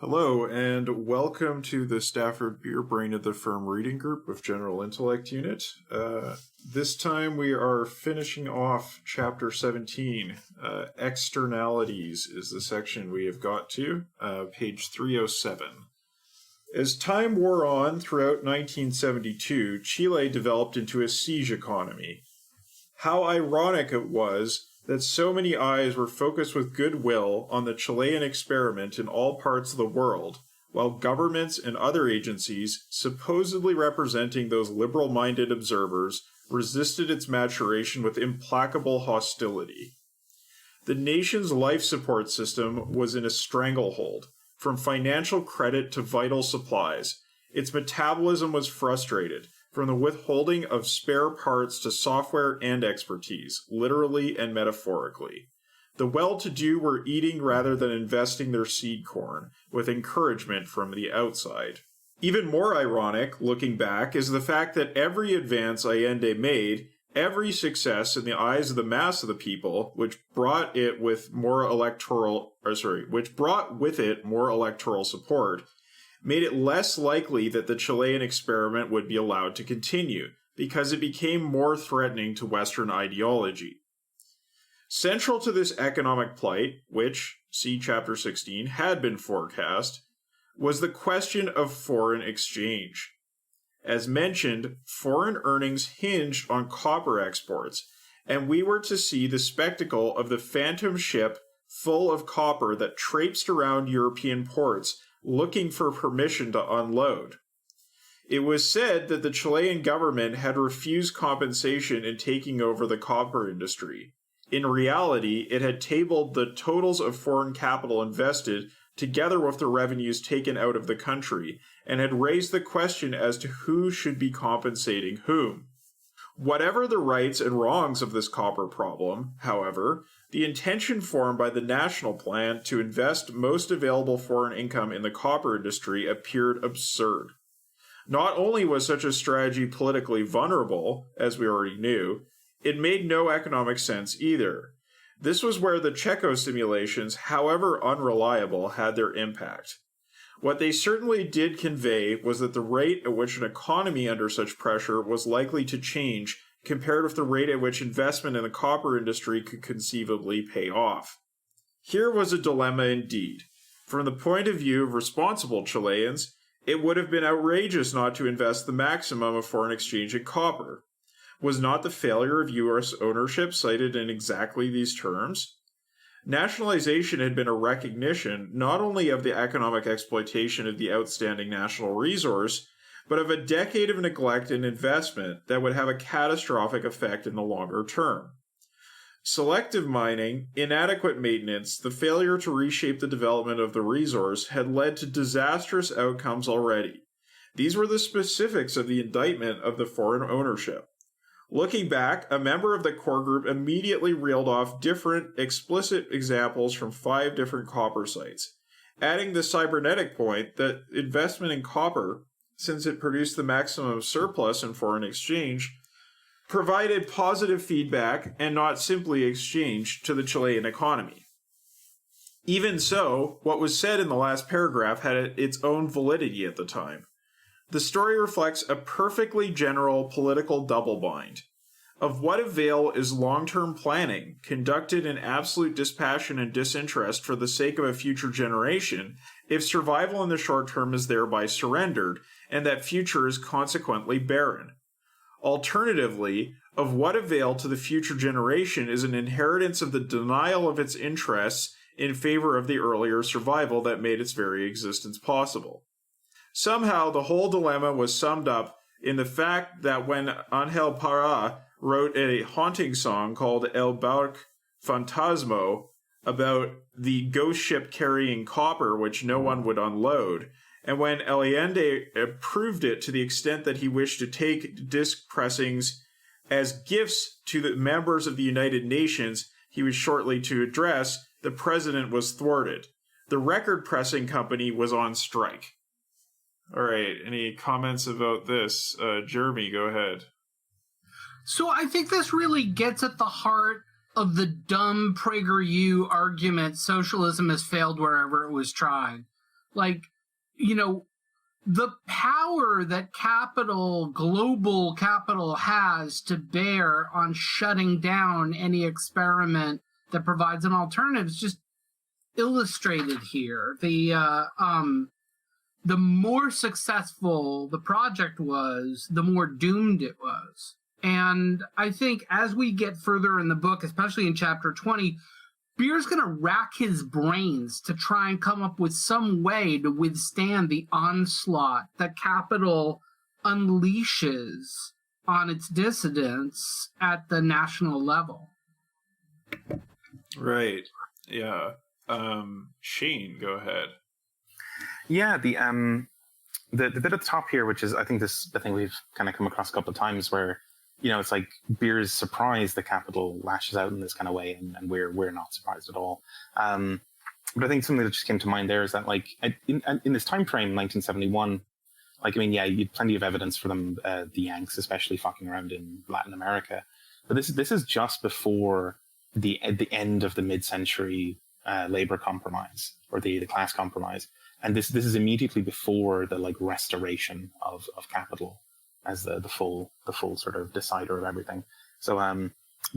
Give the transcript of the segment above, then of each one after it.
Hello, and welcome to the Stafford Beer Brain of the Firm reading group of General Intellect Unit. This time we are finishing off Chapter 17. Externalities is the section we have got to, page 307. As time wore on throughout 1972, Chile developed into a siege economy. How ironic it was that so many eyes were focused with goodwill on the Chilean experiment in all parts of the world, while governments and other agencies, supposedly representing those liberal-minded observers, resisted its maturation with implacable hostility. The nation's life support system was in a stranglehold, from financial credit to vital supplies. Its metabolism was frustrated, from the withholding of spare parts to software and expertise, literally and metaphorically. The well-to-do were eating rather than investing their seed corn, with encouragement from the outside. Even more ironic, looking back, is the fact that every advance Allende made, every success in the eyes of the mass of the people, which brought with it more electoral support, made it less likely that the Chilean experiment would be allowed to continue, because it became more threatening to Western ideology. Central to this economic plight, which, see Chapter 16, had been forecast, was the question of foreign exchange. As mentioned, foreign earnings hinged on copper exports, and we were to see the spectacle of the phantom ship full of copper that traipsed around European ports looking for permission to unload. It was said that the Chilean government had refused compensation in taking over the copper industry. In reality, it had tabled the totals of foreign capital invested together with the revenues taken out of the country, and had raised the question as to who should be compensating whom. Whatever the rights and wrongs of this copper problem, however, the intention formed by the national plan to invest most available foreign income in the copper industry appeared absurd. Not only was such a strategy politically vulnerable, as we already knew, it made no economic sense either. This was where the Checo simulations, however unreliable, had their impact. What they certainly did convey was that the rate at which an economy under such pressure was likely to change compared with the rate at which investment in the copper industry could conceivably pay off. Here was a dilemma indeed. From the point of view of responsible Chileans, it would have been outrageous not to invest the maximum of foreign exchange in copper. Was not the failure of U.S. ownership cited in exactly these terms? Nationalization had been a recognition not only of the economic exploitation of the outstanding national resource, but of a decade of neglect and investment that would have a catastrophic effect in the longer term. Selective mining, inadequate maintenance, the failure to reshape the development of the resource had led to disastrous outcomes already. These were the specifics of the indictment of the foreign ownership. Looking back, a member of the core group immediately reeled off different, explicit examples from 5 different copper sites, adding the cybernetic point that investment in copper, since it produced the maximum surplus in foreign exchange, provided positive feedback and not simply exchange to the Chilean economy. Even so, what was said in the last paragraph had its own validity at the time. The story reflects a perfectly general political double-bind. Of what avail is long-term planning, conducted in absolute dispassion and disinterest for the sake of a future generation, if survival in the short term is thereby surrendered, and that future is consequently barren? Alternatively, of what avail to the future generation is an inheritance of the denial of its interests in favor of the earlier survival that made its very existence possible? Somehow, the whole dilemma was summed up in the fact that when Angel Parra wrote a haunting song called El Barque Fantasma about the ghost ship carrying copper which no one would unload, and when Allende approved it to the extent that he wished to take disc pressings as gifts to the members of the United Nations he was shortly to address, the president was thwarted. The record pressing company was on strike. All right, any comments about this? Jeremy, go ahead. So I think this really gets at the heart of the dumb PragerU argument socialism has failed wherever it was tried. Like, you know, the power that capital, global capital, has to bear on shutting down any experiment that provides an alternative is just illustrated here. The more successful the project was, the more doomed it was. And I think as we get further in the book, especially in chapter 20, Beer's going to rack his brains to try and come up with some way to withstand the onslaught that capital unleashes on its dissidents at the national level. Right. Yeah. Shane, go ahead. Yeah, the bit at the top here, which is I think we've kind of come across a couple of times, where it's like Beer's surprised the capital lashes out in this kind of way, and we're not surprised at all. But I think something that just came to mind there is that, like, in this time frame, 1971, like, I mean, yeah, you had plenty of evidence for them, the Yanks especially fucking around in Latin America, but this is just before the end of the mid-century labor compromise, or the class compromise. And this is immediately before the, like, restoration of capital as the full sort of decider of everything. So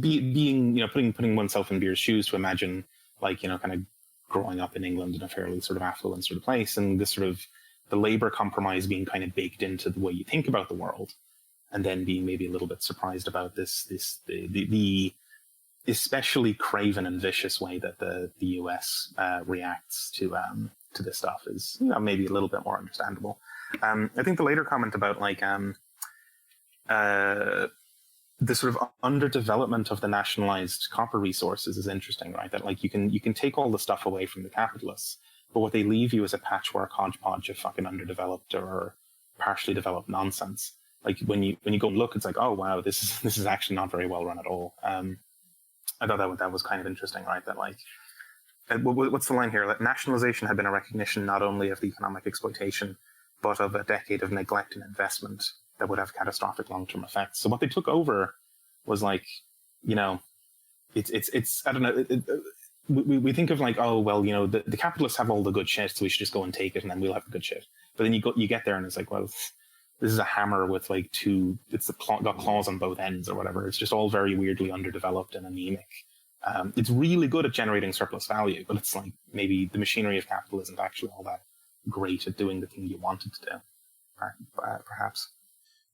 putting oneself in Beer's shoes to imagine, like, kind of growing up in England in a fairly sort of affluent sort of place, and this sort of the labor compromise being kind of baked into the way you think about the world, and then being maybe a little bit surprised about the especially craven and vicious way that the US reacts to this stuff is maybe a little bit more understandable. I think the later comment about, like, the sort of underdevelopment of the nationalized copper resources is interesting, right? That, like, you can take all the stuff away from the capitalists, but what they leave you is a patchwork hodgepodge of fucking underdeveloped or partially developed nonsense. Like, when you go and look, it's like, oh wow, this is actually not very well run at all. I thought that was kind of interesting, right? That, like, what's the line here? That nationalization had been a recognition not only of the economic exploitation, but of a decade of neglect and investment that would have catastrophic long-term effects. So what they took over was, like, it's I don't know. We think of, like, oh well, the capitalists have all the good shit, so we should just go and take it, and then we'll have the good shit. But then you get there, and it's like, well, this is a hammer with, like, got claws on both ends or whatever. It's just all very weirdly underdeveloped and anemic. It's really good at generating surplus value, but it's like maybe the machinery of capital isn't actually all that great at doing the thing you want it to do, perhaps.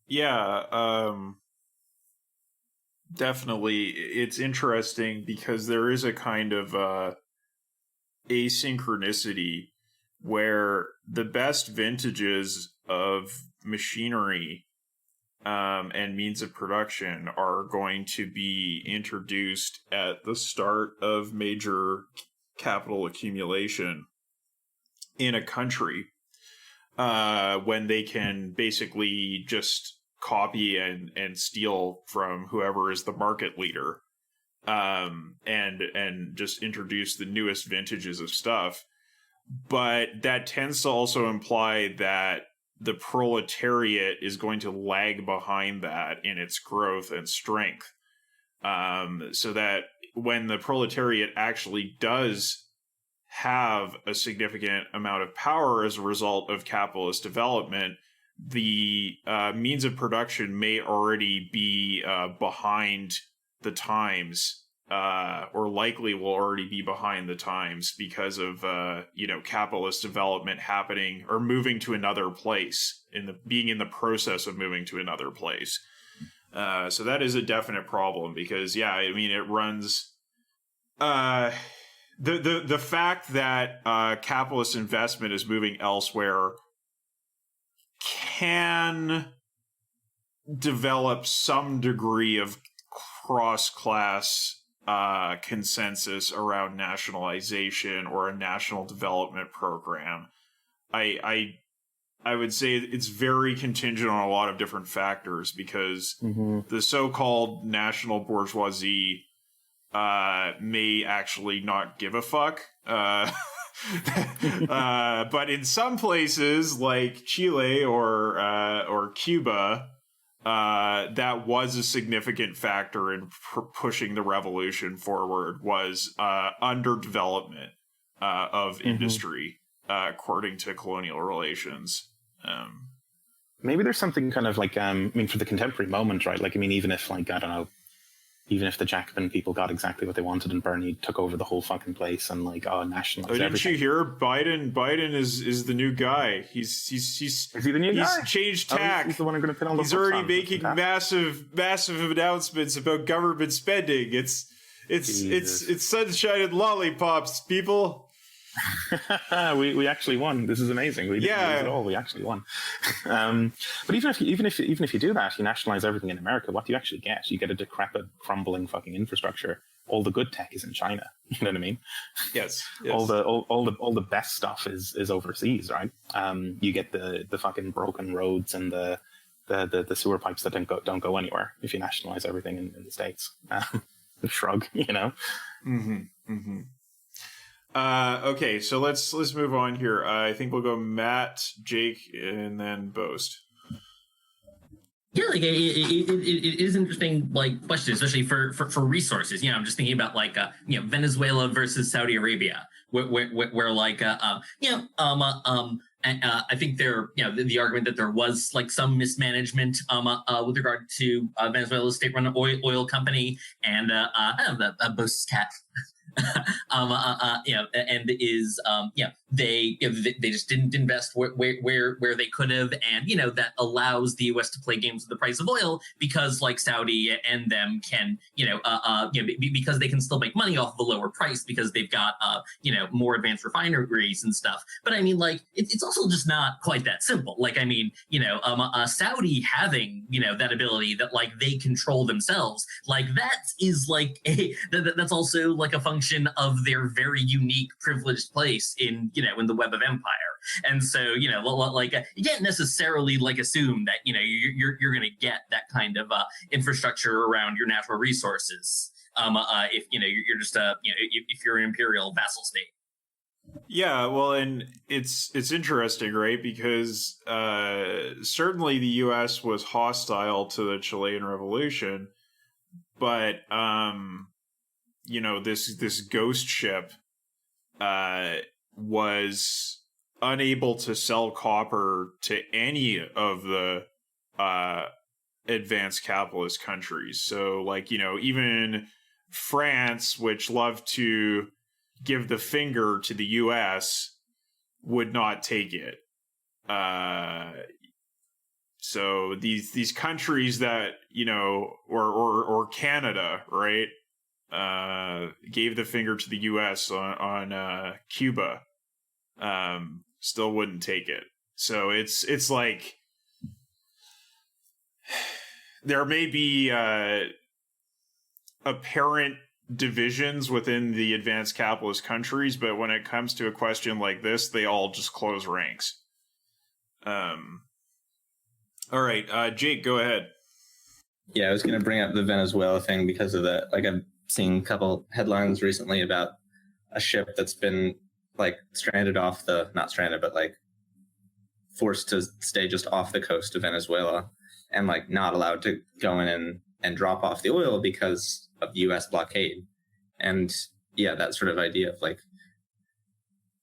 Yeah, definitely. It's interesting because there is a kind of asynchronicity where the best vintages of machinery and means of production are going to be introduced at the start of major capital accumulation in a country, when they can basically just copy and steal from whoever is the market leader, and just introduce the newest vintages of stuff. But that tends to also imply that the proletariat is going to lag behind that in its growth and strength. So that when the proletariat actually does have a significant amount of power as a result of capitalist development, the means of production may already be behind the times, or likely will already be behind the times because of capitalist development happening or moving to another place, being in the process of moving to another place. So that is a definite problem because, yeah, I mean, it runs the fact that capitalist investment is moving elsewhere can develop some degree of cross-class consensus around nationalization or a national development program. I would say it's very contingent on a lot of different factors because the so-called national bourgeoisie may actually not give a fuck. But in some places like Chile or Cuba, that was a significant factor in pushing the revolution forward, was underdevelopment of industry. according to colonial relations. Maybe there's something kind of like, I mean, for the contemporary moment, right? Like, I mean, even if, like, I don't know, even if the Jacobin people got exactly what they wanted and Bernie took over the whole fucking place and, like, nationalized everything. Didn't you hear? Biden is the new guy. Is he the new guy? He's changed tack. He's the one who's going to pin all the He's already making massive announcements about government spending. It's sunshine and lollipops, people. we actually won. This is amazing. We didn't lose at all. We actually won. But even if you do that, you nationalize everything in America. What do you actually get? You get a decrepit, crumbling fucking infrastructure. All the good tech is in China. You know what I mean? Yes. All the best stuff is overseas, right? You get the fucking broken roads and the sewer pipes that don't go anywhere if you nationalize everything in the States. Shrug, you know. Mm-hmm. Mm-hmm. Okay, so let's move on here. I think we'll go Matt, Jake, and then Boast. Yeah, like it is interesting, like question, especially for resources. I'm just thinking about like Venezuela versus Saudi Arabia, where like I think the argument that there was like some mismanagement with regard to Venezuela's state-run oil company and the Boast's cat. They just didn't invest where they could have, and that allows the U.S. to play games with the price of oil because like Saudi and them can because they can still make money off of a lower price because they've got more advanced refineries and stuff. But I mean, like it's also just not quite that simple. Like I mean, Saudi having that ability that like they control themselves, like that is like that's also like a function of their very unique privileged place in the web of empire. And so like you can't necessarily like assume that you're going to get that kind of infrastructure around your natural resources if you're just if you're an imperial vassal state. Yeah, well, and it's interesting, right? Because certainly the U.S. was hostile to the Chilean Revolution, but this ghost ship was unable to sell copper to any of the advanced capitalist countries. So, like, even France, which loved to give the finger to the U.S., would not take it. So these countries that, or Canada, right? Gave the finger to the U.S. on Cuba, still wouldn't take it. So it's like there may be apparent divisions within the advanced capitalist countries, but when it comes to a question like this, they all just close ranks. All right, Jake, go ahead. Yeah, I was going to bring up the Venezuela thing because of that. Like, I've seen a couple headlines recently about a ship that's been like not stranded, but like forced to stay just off the coast of Venezuela and like not allowed to go in and drop off the oil because of the U.S. blockade. And yeah, that sort of idea of like,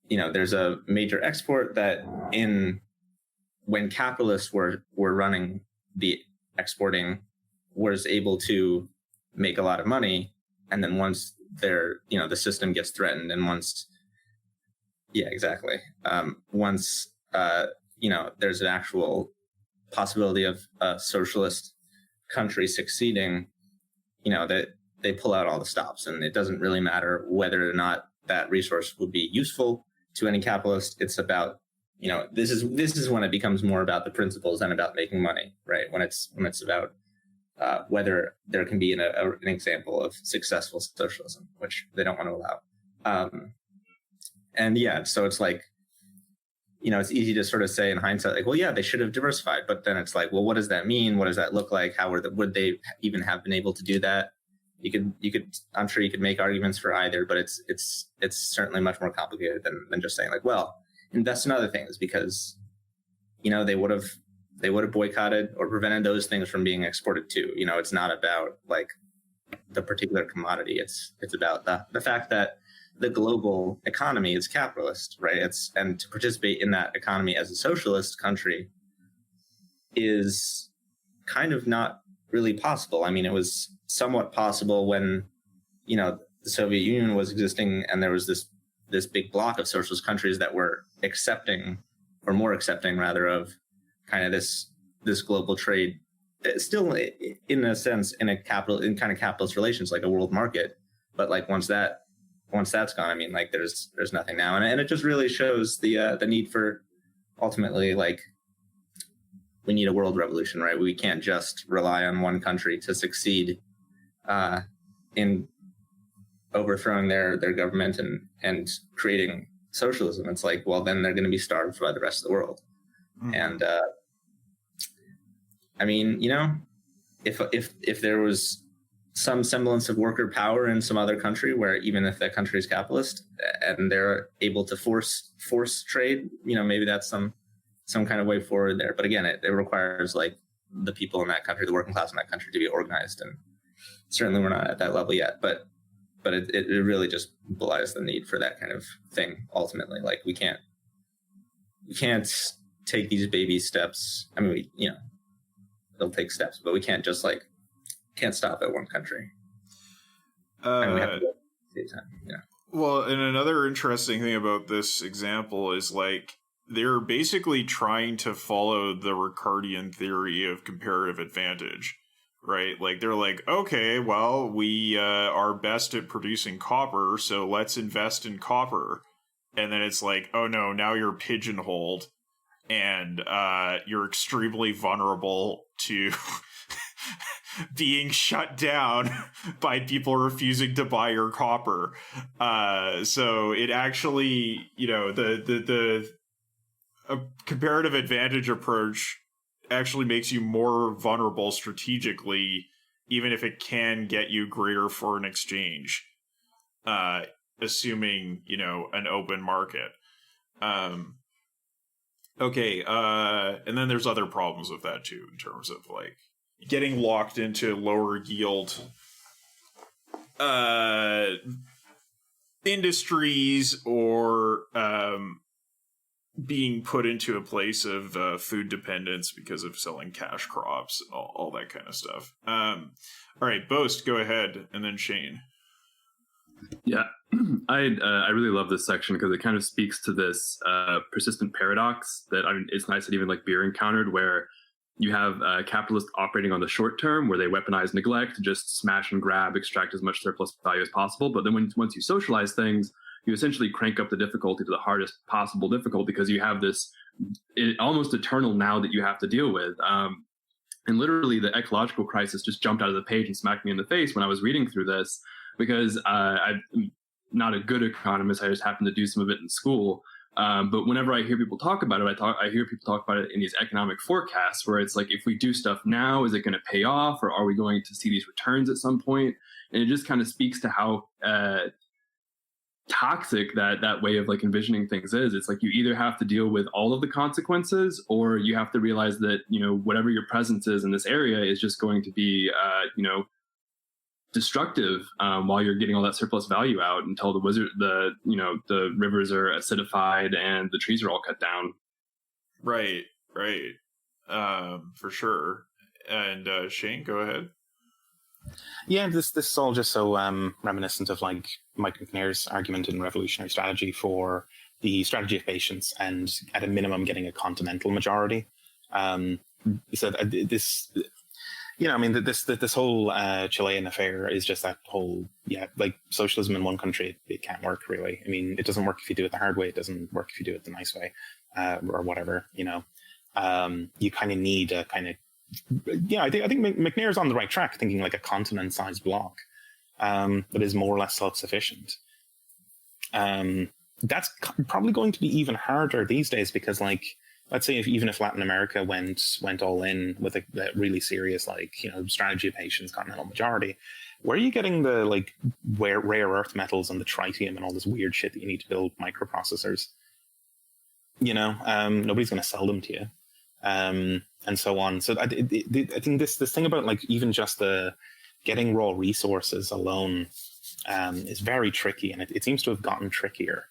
there's a major export that when capitalists were running the exporting, was able to make a lot of money. And then once the system gets threatened, and once there's an actual possibility of a socialist country succeeding, that they pull out all the stops, and it doesn't really matter whether or not that resource would be useful to any capitalist. It's about, this is when it becomes more about the principles than about making money, right? When it's about whether there can be an example of successful socialism, which they don't want to allow. And yeah, so it's like, it's easy to sort of say in hindsight, like, well, yeah, they should have diversified. But then it's like, well, what does that mean? What does that look like? Would they even have been able to do that? I'm sure you could make arguments for either, but it's certainly much more complicated than just saying like, well, invest in other things because, they would have boycotted or prevented those things from being exported too. It's not about like the particular commodity. It's about the fact that the global economy is capitalist, right? And to participate in that economy as a socialist country is kind of not really possible. I mean, it was somewhat possible when, the Soviet Union was existing and there was this big block of socialist countries that were accepting, or more accepting rather, of kind of this global trade, still in a sense in kind of capitalist relations, like a world market. But like once that's gone, I mean, like there's nothing now, and it just really shows the need for, ultimately, like, we need a world revolution, right? We can't just rely on one country to succeed in overthrowing their government and creating socialism. It's like, well, then they're going to be starved by the rest of the world. And I mean, if there was some semblance of worker power in some other country, where even if that country is capitalist and they're able to force trade, maybe that's some kind of way forward there. But again, it requires like the people in that country, the working class in that country, to be organized, and certainly we're not at that level yet. But it really just belies the need for that kind of thing. Ultimately, like we can't take these baby steps. I mean, they'll take steps, but we can't just can't stop at one country. And we have to go at the same time. Well, and another interesting thing about this example is like they're basically trying to follow the Ricardian theory of comparative advantage, right? Like they're like, okay, well, we are best at producing copper, so let's invest in copper. And then it's like, oh no, now you're pigeonholed, and you're extremely vulnerable to being shut down by people refusing to buy your copper. So it actually, the comparative advantage approach actually makes you more vulnerable strategically, even if it can get you greater foreign exchange, assuming, an open market. Okay, and then there's other problems with that too, in terms of like getting locked into lower yield industries, or being put into a place of food dependence because of selling cash crops and all that kind of stuff. All right, Boast, go ahead, and then Shane. Yeah, I really love this section because it kind of speaks to this persistent paradox that it's nice that even like Beer encountered, where you have capitalists operating on the short term, where they weaponize neglect to just smash and grab, extract as much surplus value as possible. But then once you socialize things, you essentially crank up the difficulty to the hardest possible difficulty, because you have this almost eternal now that you have to deal with. And literally the ecological crisis just jumped out of the page and smacked me in the face when I was reading through this, because I'm not a good economist. I just happened to do some of it in school. But whenever I hear people talk about it, I hear people talk about it in these economic forecasts, where it's like, if we do stuff now, is it going to pay off, or are we going to see these returns at some point? And it just kind of speaks to how toxic that way of like envisioning things is. It's like you either have to deal with all of the consequences, or you have to realize that whatever your presence is in this area is just going to be destructive while you're getting all that surplus value out, until the rivers are acidified and the trees are all cut down. Right. For sure. And Shane, go ahead. Yeah, this is all just so reminiscent of like Mike McNair's argument in Revolutionary Strategy for the strategy of patience, and at a minimum getting a continental majority. So this, this whole Chilean affair is just that whole, like socialism in one country, it can't work really. I mean, it doesn't work if you do it the hard way. It doesn't work if you do it the nice way, or whatever. You kind of need a kind of, I think McNair's on the right track, thinking like a continent-sized block that is more or less self-sufficient. That's probably going to be even harder these days, because like, let's say even if Latin America went all in with a really serious strategy of patience, continental majority, where are you getting the like rare earth metals and the tritium and all this weird shit that you need to build microprocessors? Nobody's going to sell them to you. And so on. So I think this thing about like even just the getting raw resources alone is very tricky, and it seems to have gotten trickier.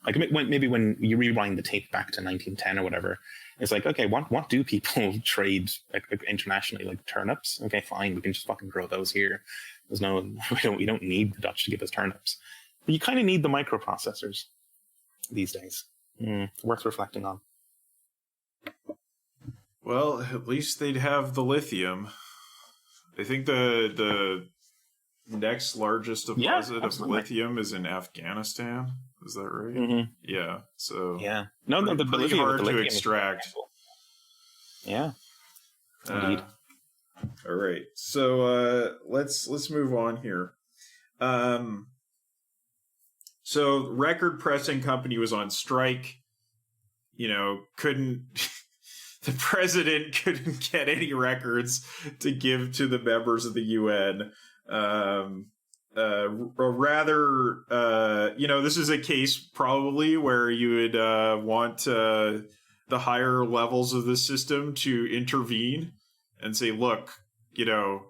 Like maybe when you rewind the tape back to 1910 or whatever, it's like, okay, what do people trade internationally? Like turnips? Okay, fine, we can just fucking grow those here. There's no, we don't need the Dutch to give us turnips. But you kind of need the microprocessors these days. Worth reflecting on. Well, at least they'd have the lithium. I think the next largest deposit of lithium is in Afghanistan. Is that right? Mm-hmm. Yeah. So yeah, no, the pretty lithium, hard the to lithium extract. Yeah. Indeed. All right. So let's move on here. So record pressing company was on strike. You know, couldn't. The president couldn't get any records to give to the members of the UN. Or rather, you know, this is a case probably where you would want the higher levels of the system to intervene and say, look, you know,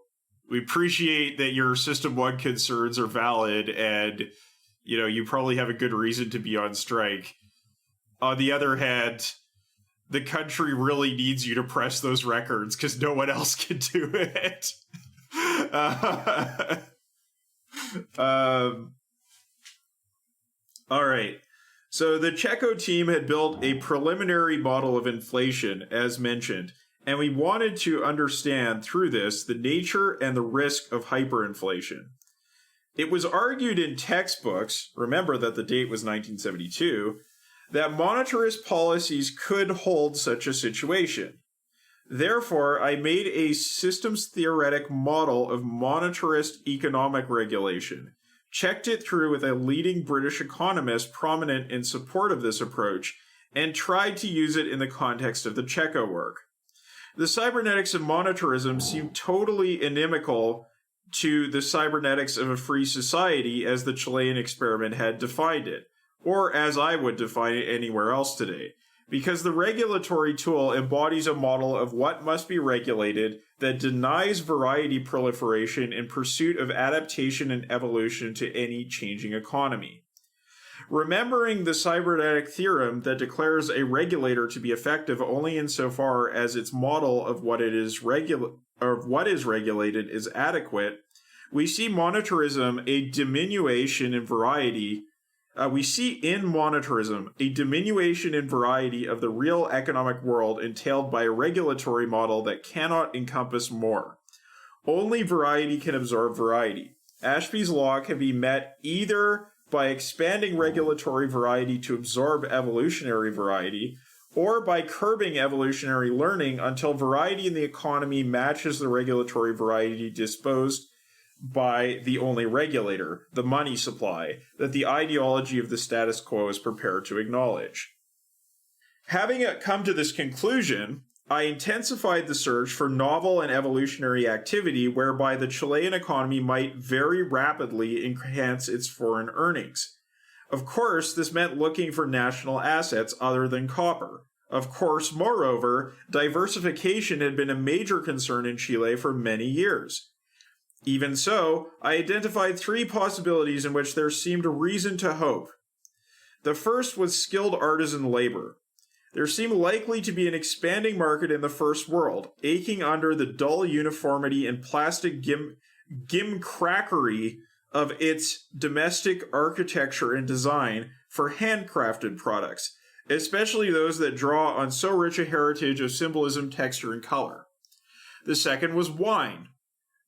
we appreciate that your System 1 concerns are valid and, you know, you probably have a good reason to be on strike. On the other hand, the country really needs you to press those records because no one else can do it. All right. So the Checo team had built a preliminary model of inflation, as mentioned, and we wanted to understand through this the nature and the risk of hyperinflation. It was argued in textbooks, remember that the date was 1972, that monetarist policies could hold such a situation. Therefore, I made a systems theoretic model of monetarist economic regulation, checked it through with a leading British economist prominent in support of this approach, and tried to use it in the context of the Checo work. The cybernetics of monetarism seemed totally inimical to the cybernetics of a free society as the Chilean experiment had defined it, or as I would define it anywhere else today, because the regulatory tool embodies a model of what must be regulated that denies variety proliferation in pursuit of adaptation and evolution to any changing economy. Remembering the cybernetic theorem that declares a regulator to be effective only insofar as its model of what is regulated is adequate, we see monetarism a diminution in variety. We see in monetarism a diminution in variety of the real economic world entailed by a regulatory model that cannot encompass more. Only variety can absorb variety. Ashby's law can be met either by expanding regulatory variety to absorb evolutionary variety, or by curbing evolutionary learning until variety in the economy matches the regulatory variety disposed by the only regulator, the money supply, that the ideology of the status quo is prepared to acknowledge. Having come to this conclusion, I intensified the search for novel and evolutionary activity whereby the Chilean economy might very rapidly enhance its foreign earnings. Of course, this meant looking for national assets other than copper. Of course, moreover, diversification had been a major concern in Chile for many years. Even so, I identified three possibilities in which there seemed reason to hope. The first was skilled artisan labor. There seemed likely to be an expanding market in the first world, aching under the dull uniformity and plastic gimcrackery of its domestic architecture and design for handcrafted products, especially those that draw on so rich a heritage of symbolism, texture, and color. The second was wine.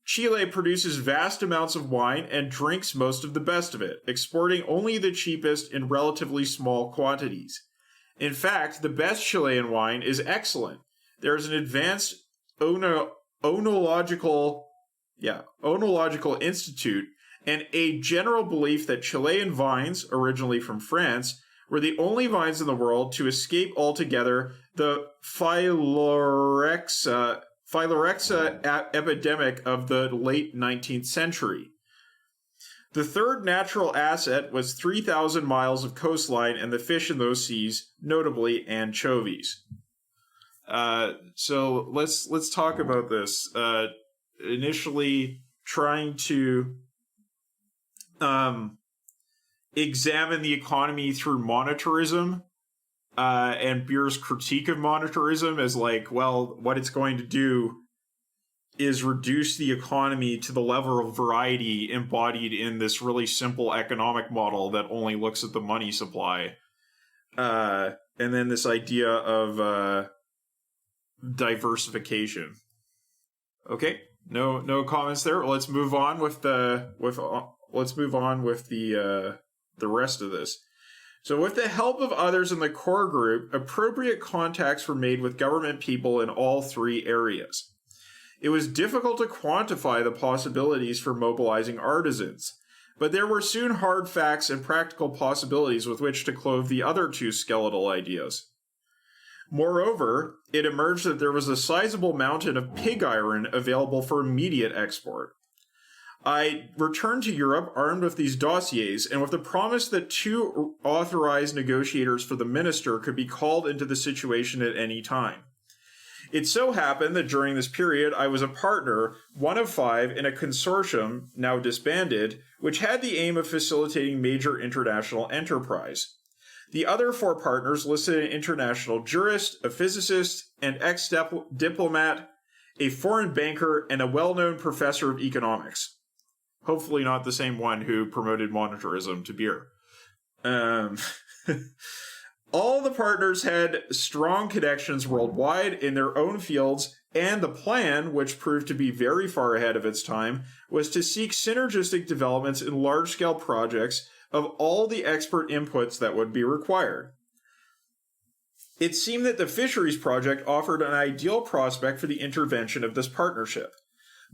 Chile produces vast amounts of wine and drinks most of the best of it, exporting only the cheapest in relatively small quantities. In fact, the best Chilean wine is excellent. There is an advanced oenological institute and a general belief that Chilean vines, originally from France, were the only vines in the world to escape altogether the phylloxera epidemic of the late 19th century. The third natural asset was 3,000 miles of coastline and the fish in those seas, notably anchovies. So let's talk about this. Initially, trying to examine the economy through monetarism, and Beer's critique of monetarism as like, well, what it's going to do is reduce the economy to the level of variety embodied in this really simple economic model that only looks at the money supply. And then this idea of diversification. Okay, no comments there. Let's move on with the rest of this. So with the help of others in the core group, appropriate contacts were made with government people in all three areas. It was difficult to quantify the possibilities for mobilizing artisans, but there were soon hard facts and practical possibilities with which to clothe the other two skeletal ideas. Moreover, it emerged that there was a sizable mountain of pig iron available for immediate export. I returned to Europe armed with these dossiers and with the promise that two authorized negotiators for the minister could be called into the situation at any time. It so happened that during this period I was a partner, one of 5, in a consortium, now disbanded, which had the aim of facilitating major international enterprise. The other 4 partners listed an international jurist, a physicist, an ex-diplomat, a foreign banker, and a well-known professor of economics. Hopefully not the same one who promoted monetarism to Beer. All the partners had strong connections worldwide in their own fields, and the plan, which proved to be very far ahead of its time, was to seek synergistic developments in large-scale projects of all the expert inputs that would be required. It seemed that the fisheries project offered an ideal prospect for the intervention of this partnership.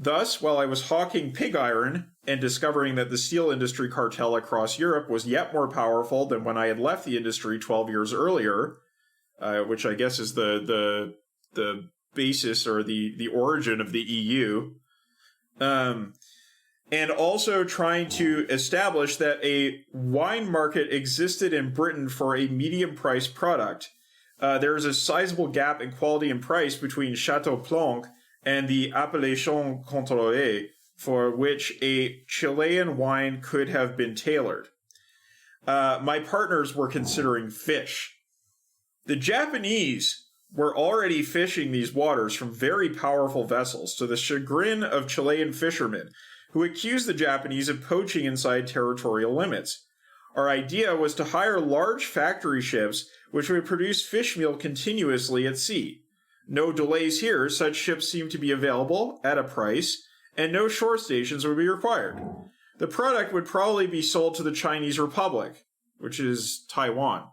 Thus, while I was hawking pig iron and discovering that the steel industry cartel across Europe was yet more powerful than when I had left the industry 12 years earlier, which I guess is the basis or the origin of the EU, and also trying to establish that a wine market existed in Britain for a medium-priced product. There is a sizable gap in quality and price between Chateau Plonk and the Appellation Contrôlée, for which a Chilean wine could have been tailored. My partners were considering fish. The Japanese were already fishing these waters from very powerful vessels, to the chagrin of Chilean fishermen, who accused the Japanese of poaching inside territorial limits. Our idea was to hire large factory ships which would produce fish meal continuously at sea. No delays here, such ships seemed to be available at a price, and no shore stations would be required. The product would probably be sold to the Chinese Republic, which is Taiwan.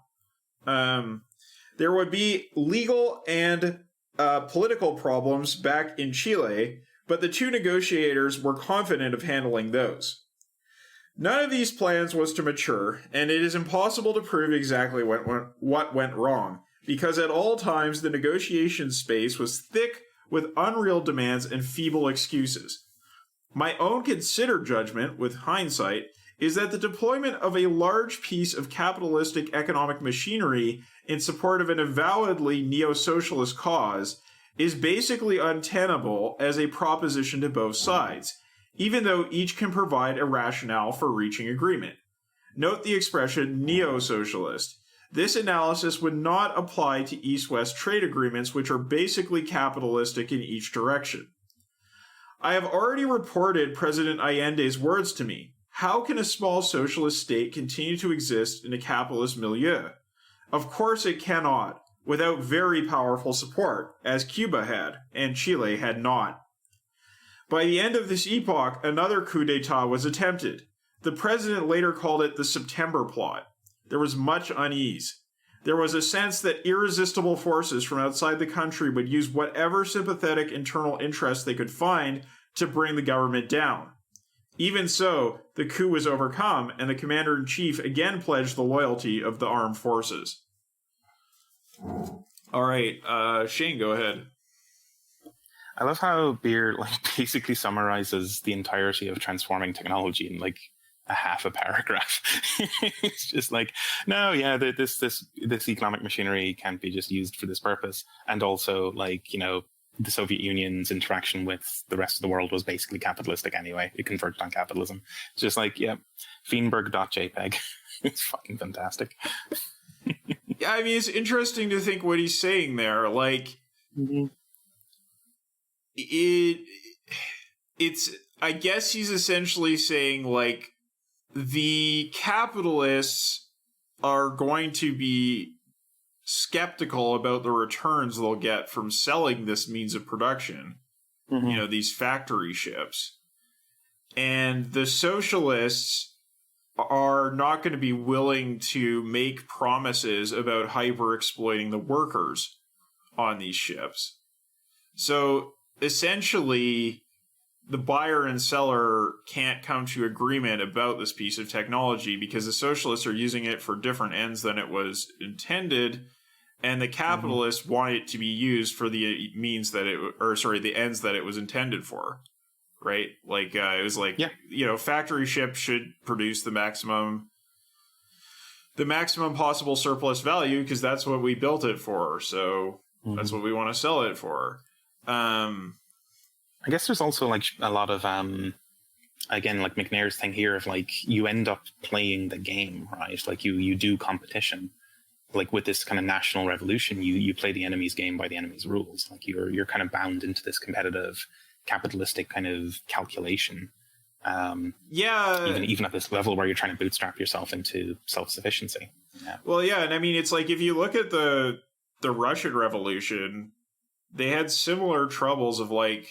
There would be legal and political problems back in Chile, but the two negotiators were confident of handling those. None of these plans was to mature, and it is impossible to prove exactly what went wrong, because at all times the negotiation space was thick with unreal demands and feeble excuses. My own considered judgment, with hindsight, is that the deployment of a large piece of capitalistic economic machinery in support of an avowedly neo-socialist cause is basically untenable as a proposition to both sides, even though each can provide a rationale for reaching agreement. Note the expression neo-socialist. This analysis would not apply to East-West trade agreements, which are basically capitalistic in each direction. I have already reported President Allende's words to me. How can a small socialist state continue to exist in a capitalist milieu? Of course it cannot, without very powerful support, as Cuba had, and Chile had not. By the end of this epoch, another coup d'etat was attempted. The president later called it the September Plot. There was much unease. There was a sense that irresistible forces from outside the country would use whatever sympathetic internal interest they could find to bring the government down. Even so, the coup was overcome, and the commander-in-chief again pledged the loyalty of the armed forces. All right, Shane, go ahead. I love how Beer basically summarizes the entirety of transforming technology in a half a paragraph. It's just no, yeah, this economic machinery can't be just used for this purpose, and also the Soviet Union's interaction with the rest of the world was basically capitalistic anyway. It converged on capitalism. It's just like, yeah, Feenberg.jpg. It's fucking fantastic. Yeah, I mean, it's interesting to think what he's saying there. Like, it's, I guess he's essentially saying, like, the capitalists are going to be skeptical about the returns they'll get from selling this means of production, you know, these factory ships. And the socialists are not going to be willing to make promises about hyper-exploiting the workers on these ships. So essentially, the buyer and seller can't come to agreement about this piece of technology because the socialists are using it for different ends than it was intended, and the capitalists want it to be used for the means that the ends that it was intended for, right? Like, it was like, you know, factory ships should produce the maximum possible surplus value because that's what we built it for. So that's what we want to sell it for. I guess there's also like a lot of, again, like McNair's thing here of like, you end up playing the game, right? Like you do competition. Like with this kind of national revolution, you play the enemy's game by the enemy's rules. Like you're kind of bound into this competitive, capitalistic kind of calculation. Even at this level where you're trying to bootstrap yourself into self-sufficiency. Yeah. Well, yeah, and I mean, it's like if you look at the Russian Revolution, they had similar troubles of like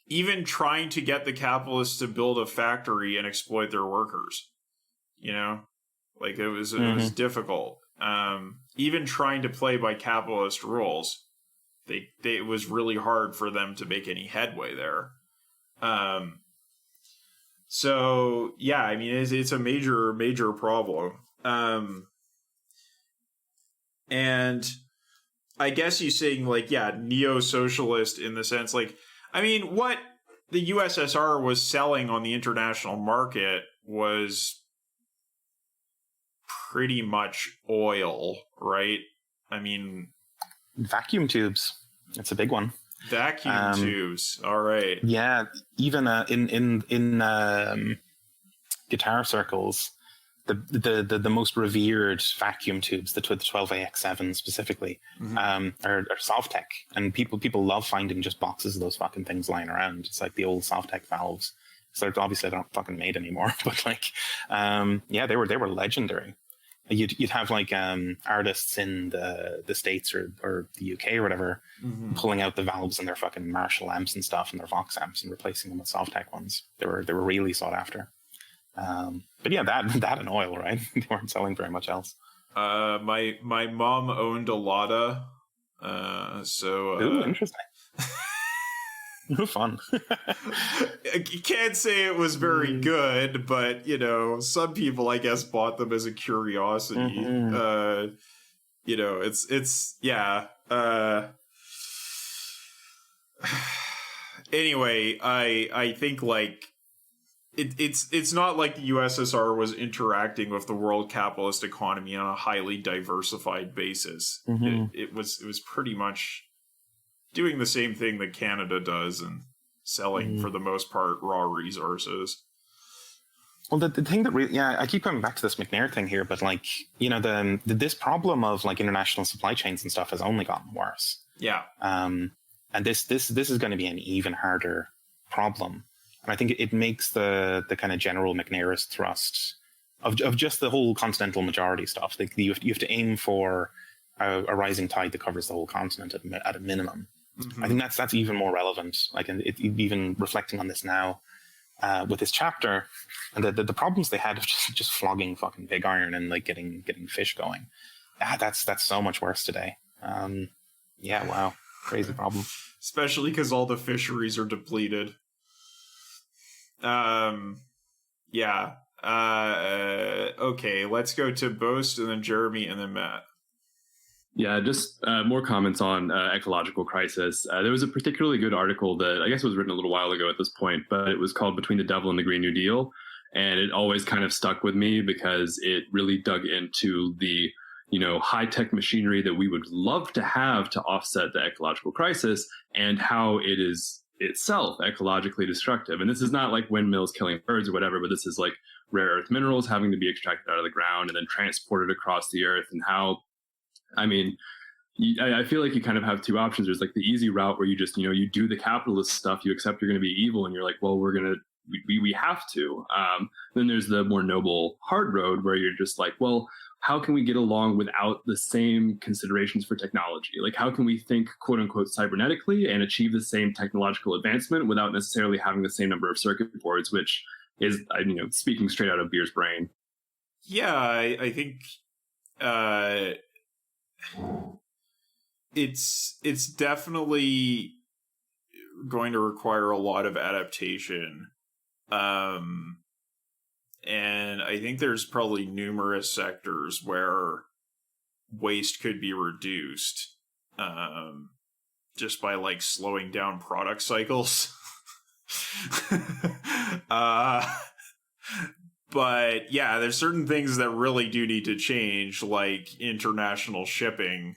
even trying to get the capitalists to build a factory and exploit their workers. You know? Like it was difficult. Even trying to play by capitalist rules, it was really hard for them to make any headway there. So yeah, I mean it's a major problem. And I guess you're saying like, yeah, neo-socialist in the sense like, I mean, what the USSR was selling on the international market was pretty much oil, right? I mean, vacuum tubes. It's a big one. Vacuum tubes. All right. Yeah, even in guitar circles, the most revered vacuum tubes, the 12AX7 specifically, are Sovtech, and people love finding just boxes of those fucking things lying around. It's like the old Sovtech valves. So obviously they're not fucking made anymore, but like, yeah, they were legendary. You'd have like artists in the States or the UK or whatever pulling out the valves in their fucking Marshall amps and stuff and their Vox amps and replacing them with Sovtech ones. They were really sought after. But yeah, that and oil, right? They weren't selling very much else. My mom owned a Lada, so ooh, interesting. Fun. You can't say it was very good, but you know, some people I guess bought them as a curiosity. You know, it's yeah. Anyway, I think like it's not like the USSR was interacting with the world capitalist economy on a highly diversified basis. It was pretty much doing the same thing that Canada does and selling, for the most part, raw resources. Well, the thing that really, yeah, I keep coming back to this McNair thing here, but like, you know, this problem of like international supply chains and stuff has only gotten worse. Yeah. And this is going to be an even harder problem. And I think it makes the kind of general McNairist thrust of just the whole continental majority stuff. Like you have to aim for a rising tide that covers the whole continent at a minimum. I think that's even more relevant. Like, even reflecting on this now with this chapter, and the problems they had of just flogging fucking pig iron and like getting fish going. That's so much worse today. Yeah, wow, crazy problem. Especially because all the fisheries are depleted. Yeah. Okay, let's go to Boast and then Jeremy and then Matt. Yeah, just more comments on ecological crisis. There was a particularly good article that I guess was written a little while ago at this point, but it was called Between the Devil and the Green New Deal. And it always kind of stuck with me because it really dug into the high-tech machinery that we would love to have to offset the ecological crisis, and how it is itself ecologically destructive. And this is not like windmills killing birds or whatever, but this is like rare earth minerals having to be extracted out of the ground and then transported across the earth. And how, I feel like you kind of have two options. There's like the easy route where you just, you do the capitalist stuff, you accept you're going to be evil, and you're like, well, we have to. Then there's the more noble hard road where you're just like, well, how can we get along without the same considerations for technology? Like, how can we think, quote unquote, cybernetically and achieve the same technological advancement without necessarily having the same number of circuit boards, which is, speaking straight out of Beer's brain. Yeah, I think it's definitely going to require a lot of adaptation. And I think there's probably numerous sectors where waste could be reduced just by like slowing down product cycles. But yeah, there's certain things that really do need to change, like international shipping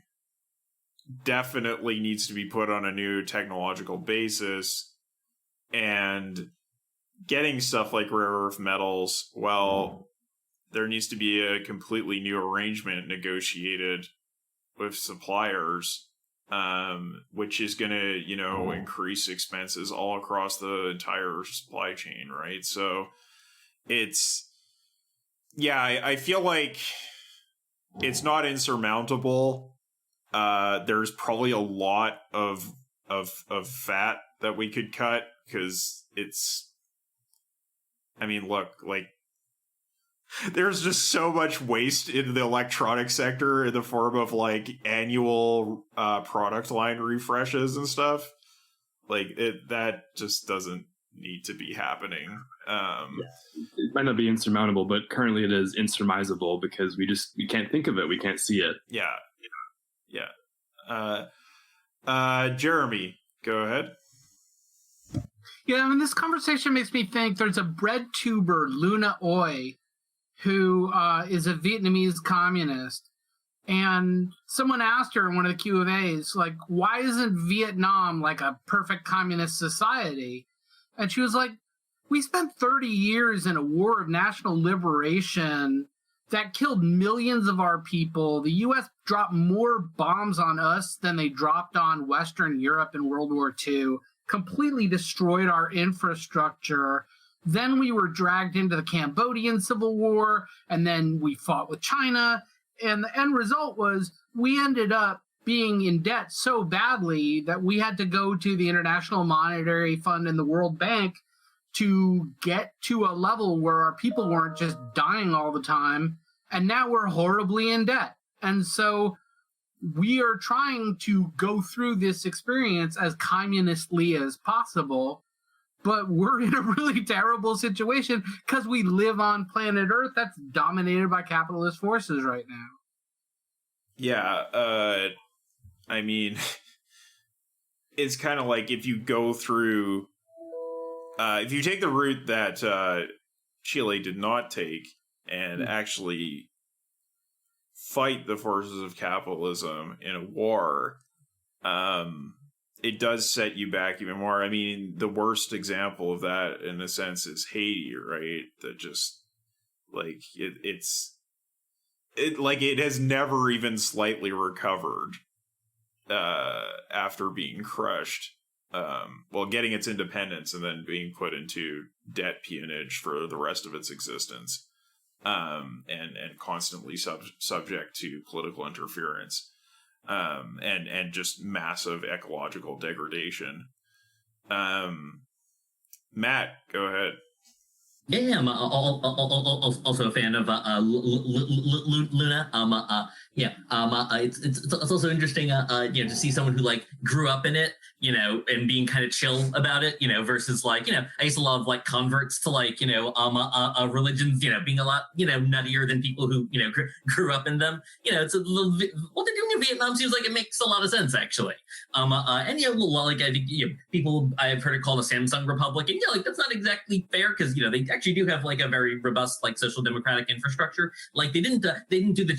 definitely needs to be put on a new technological basis, and getting stuff like rare earth metals, well, there needs to be a completely new arrangement negotiated with suppliers, which is going to, increase expenses all across the entire supply chain, right? So I feel like it's not insurmountable. There's probably a lot of fat that we could cut, because there's just so much waste in the electronic sector in the form of like annual product line refreshes and stuff. That just doesn't need to be happening. It might not be insurmountable, but currently it is insurmisable because we can't think of it. We can't see it. Yeah. Jeremy, go ahead. Yeah, this conversation makes me think there's a bread tuber, Luna Oi, who is a Vietnamese communist. And someone asked her in one of the Q&As, like, why isn't Vietnam like a perfect communist society? And she was like, we spent 30 years in a war of national liberation that killed millions of our people. The U.S. dropped more bombs on us than they dropped on Western Europe in World War II, completely destroyed our infrastructure. Then we were dragged into the Cambodian Civil War, and then we fought with China. And the end result was we ended up being in debt so badly that we had to go to the International Monetary Fund and the World Bank to get to a level where our people weren't just dying all the time. And now we're horribly in debt. And so we are trying to go through this experience as communistly as possible, but we're in a really terrible situation because we live on planet Earth that's dominated by capitalist forces right now. Yeah, it's kind of like if you go through, if you take the route that Chile did not take and actually fight the forces of capitalism in a war, it does set you back even more. The worst example of that, in a sense, is Haiti, right? That just, like, it has never even slightly recovered after being crushed. Getting its independence and then being put into debt peonage for the rest of its existence, and constantly subject to political interference, and just massive ecological degradation. Matt, go ahead. Yeah, I'm also a fan of Luna. It's also interesting, to see someone who like grew up in it, and being kind of chill about it, versus like, I used to love like converts to like, religions, being a lot, nuttier than people who, grew up in them. It's a little bit, what they're doing in Vietnam seems like it makes a lot of sense, actually. And like I think people, I've heard it called a Samsung Republic, and like that's not exactly fair because they actually do have like a very robust like social democratic infrastructure. Like they didn't do the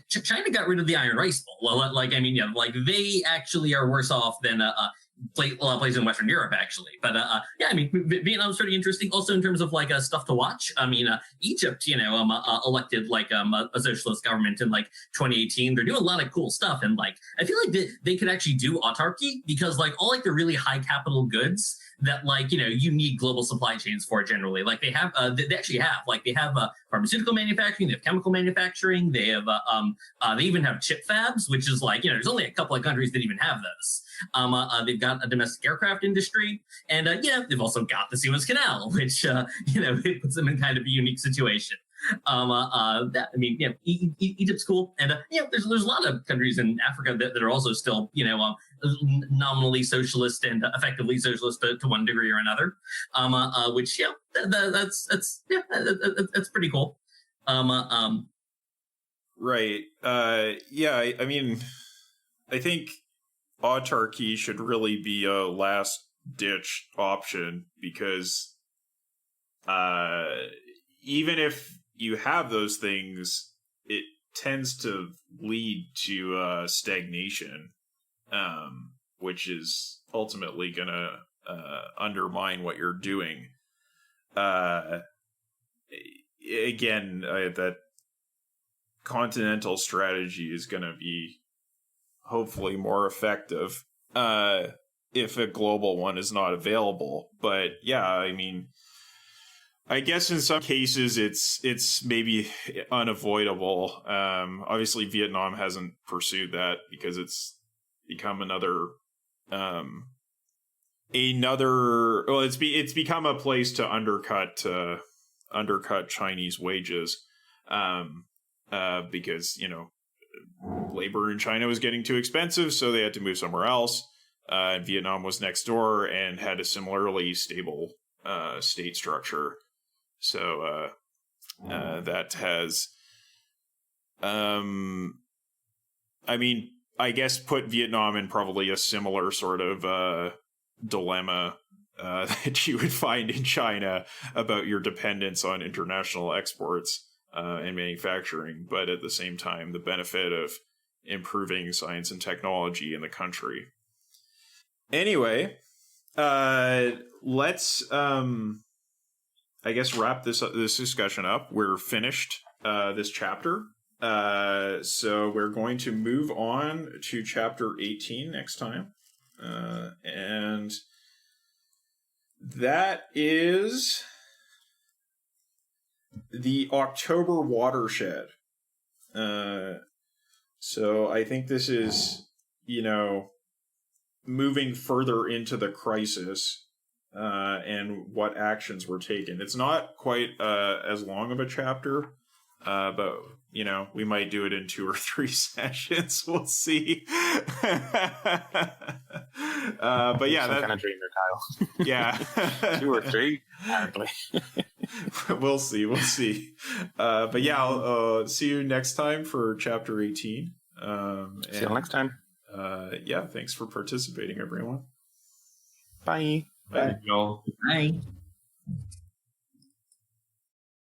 China got rid of the Iron Rice Bowl. Like like they actually are worse off than a lot of places in Western Europe, actually. But Vietnam's pretty interesting. Also, in terms of like stuff to watch. Egypt, elected like a socialist government in like 2018. They're doing a lot of cool stuff, and like I feel like they could actually do autarky because like all like the really high capital goods that like you need global supply chains for generally. Like they have, they actually have like they have pharmaceutical manufacturing, they have chemical manufacturing, they have they even have chip fabs, which is like there's only a couple of countries that even have those. They've got a domestic aircraft industry, and they've also got the Suez Canal, which it puts them in kind of a unique situation. Egypt's cool, and there's a lot of countries in Africa that are also still nominally socialist and effectively socialist to one degree or another. Which that's pretty cool. Right. I mean, I think autarky should really be a last ditch option because even if you have those things, it tends to lead to stagnation, which is ultimately going to undermine what you're doing. That continental strategy is going to be hopefully more effective if a global one is not available. But yeah, I mean, I guess in some cases it's maybe unavoidable. Obviously, Vietnam hasn't pursued that because it's become it's become a place to undercut Chinese wages, because labor in China was getting too expensive, so they had to move somewhere else. Vietnam was next door and had a similarly stable state structure. So that has, I guess put Vietnam in probably a similar sort of dilemma that you would find in China about your dependence on international exports and manufacturing, but at the same time, the benefit of improving science and technology in the country. Anyway, let's I guess wrap this discussion up. We're finished this chapter. So we're going to move on to chapter 18 next time. And that is the October watershed. So I think this is, moving further into the crisis and what actions were taken. It's not quite as long of a chapter, but we might do it in 2 or 3 sessions. We'll see. But yeah, some kind of dreamer, Kyle. Yeah, 2 or 3, apparently. We'll see. But yeah, I'll see you next time for chapter 18. See you next time. Yeah, thanks for participating, everyone. Bye. Bye, y'all. Bye.